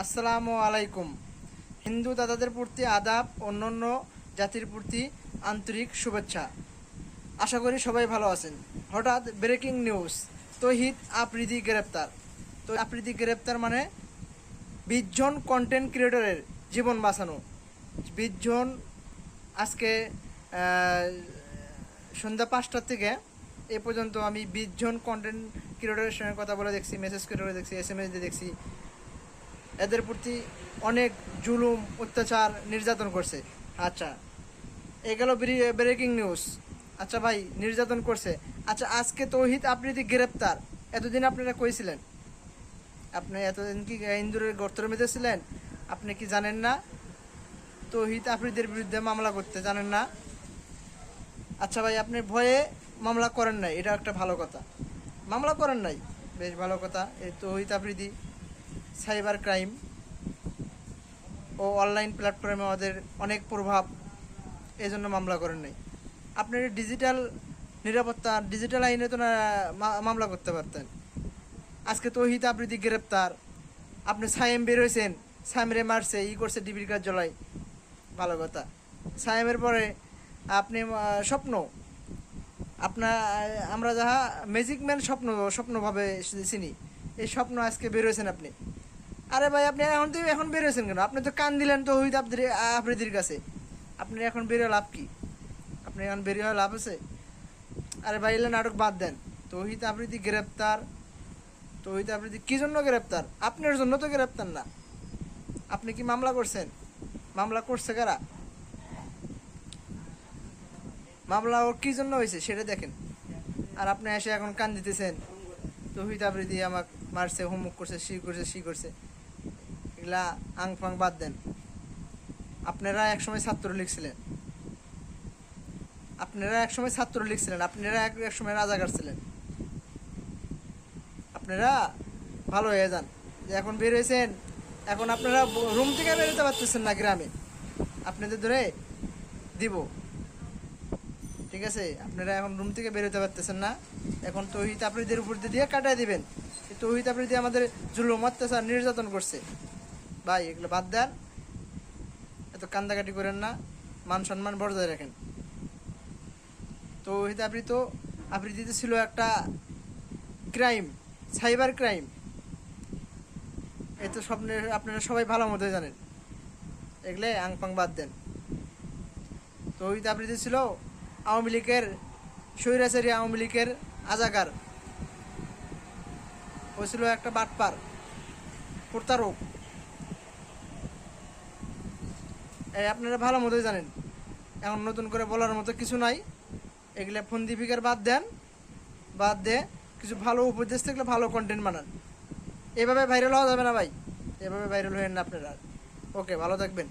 আসসালামু আলাইকুম। হিন্দু দাদাদের প্রতি আদাব, অন্যান্য জাতির প্রতি আন্তরিক শুভেচ্ছা। আশা করি সবাই ভালো আছেন। হঠাৎ ব্রেকিং নিউজ, তৌহিদ আফ্রিদি গ্রেপ্তার। তো আফ্রিদি গ্রেপ্তার মানে 20 জন কন্টেন্ট ক্রিয়েটরের জীবন বাঁচানো। 20 জন আজকে সন্ধ্যা 5টার থেকে এ পর্যন্ত আমি 20 জন কন্টেন্ট ক্রিয়েটরের সঙ্গে কথা বলে দেখছি, মেসেজ করে দেখছি, SMS দিয়ে দেখছি। এদের প্রতি অনেক জুলুম, অত্যাচার, নির্যাতন করছে। আচ্ছা, এগুলো ব্রেকিং নিউজ। আচ্ছা ভাই, নির্যাতন করছে। আচ্ছা, আজকে তৌহিদ আফ্রিদি গ্রেপ্তার। এতদিন আপনারা কইছিলেন? আপনি এতদিন কি ইন্দুরের গর্তের মধ্যে ছিলেন? আপনি কি জানেন না তৌহিদ আফ্রিদির বিরুদ্ধে মামলা করতে জানেন না? আচ্ছা ভাই, আপনি ভয়ে মামলা করেন নাই, এটা একটা ভালো কথা। মামলা করেন নাই, বেশ ভালো কথা। এই তৌহিদ আফ্রিদি সাইবার ক্রাইম ও অনলাইন প্ল্যাটফর্মে আমাদের অনেক প্রভাব, এই জন্য মামলা করেন নাই। আপনি ডিজিটাল নিরাপত্তা, ডিজিটাল আইনে তো না মামলা করতে পারতেন। আজকে তৌহিদ আফ্রিদি গ্রেপ্তার। আপনি সায়েম বের হয়েছেন, সায়েমরে মারছে, করছে, ডিবির কাজ জ্বলাই, ভালো কথা। সায়েমের পরে আপনি স্বপ্ন, আপনার আমরা যাহা ম্যাজিক ম্যান স্বপ্নভাবে চিনি, এই স্বপ্ন আজকে বের হয়েছেন আপনি। আরে ভাই, আপনি এখন বের হয়েছেন কেন? আপনি তো কান দিলেন তো তৌহিদ আফ্রিদির কাছে। আপনি এখন বেরিয়ে লাভ কি? আপনি এখন বেরিয়ে লাভ আছে? আরে ভাই, এলে নাটক বাদ দেন। তৌহিদ আফ্রিদি গ্রেপ্তার। তৌহিদ আফ্রিদি কি জন্য গ্রেপ্তার? আপনার জন্য তো গ্রেপ্তার না। আপনি কি মামলা করছেন? মামলা করছে কারা? মামলা ওর কি জন্য হয়েছে সেটা দেখেন। আর আপনি এসে এখন কান দিতেছেন তৌহিদ আফ্রিদি আমাকে মারছে, হোমওয়ার্ক করছে, সি করছে। এগুলা আং ফাং বাদ দেন। আপনারা একসময় ছাত্রলীগ ছিলেন, আপনারা একসময় রাজাকার ছিলেন। আপনারা ভালো হয়ে যান যে এখন বের হয়েছেন। এখন আপনারা রুম থেকে বেরোতে পারতেছেন না গ্রামে, আপনাদের ধরে দিব। ঠিক আছে, আপনারা এখন রুম থেকে বেরোতে পারতেছেন না। এখন তৌহিদ আফ্রিদির উপর দিয়ে কাটাই দিবেন। তৌহিদ আফ্রিদি আমাদের জুলুম, অত্যাচার, নির্যাতন করছে। ভাই, এগুলো বাদ দেন, এত কান্দাকাটি করেন না, মান সম্মান বজায় রাখেন। তৌহিদ আফ্রিদিতে ছিল একটা ক্রাইম, সাইবার ক্রাইম। এই তো স্বপ্নে আপনারা সবাই ভালো মতো জানেন। এগুলো আংপাং বাদ দেন। তৌহিদ আফ্রিদি ছিল আওয়ামী লীগের স্বৈরাচারী, আওয়ামী লীগের আজাগার। ও ছিল একটা বাটপার, প্রতারক। আপনারা ভালো মতোই জানেন। এখন নতুন করে বলার মতো কিছু নাই। এগুলো ফন্দি ফিকার বাদ দেন, বাদ দিয়ে কিছু ভালো উপদেশ থাকলে ভালো কন্টেন্ট বানান। এভাবে ভাইরাল হওয়া যাবে না ভাই, এভাবে ভাইরাল হয়ে না আপনারা। ওকে, ভালো থাকবেন।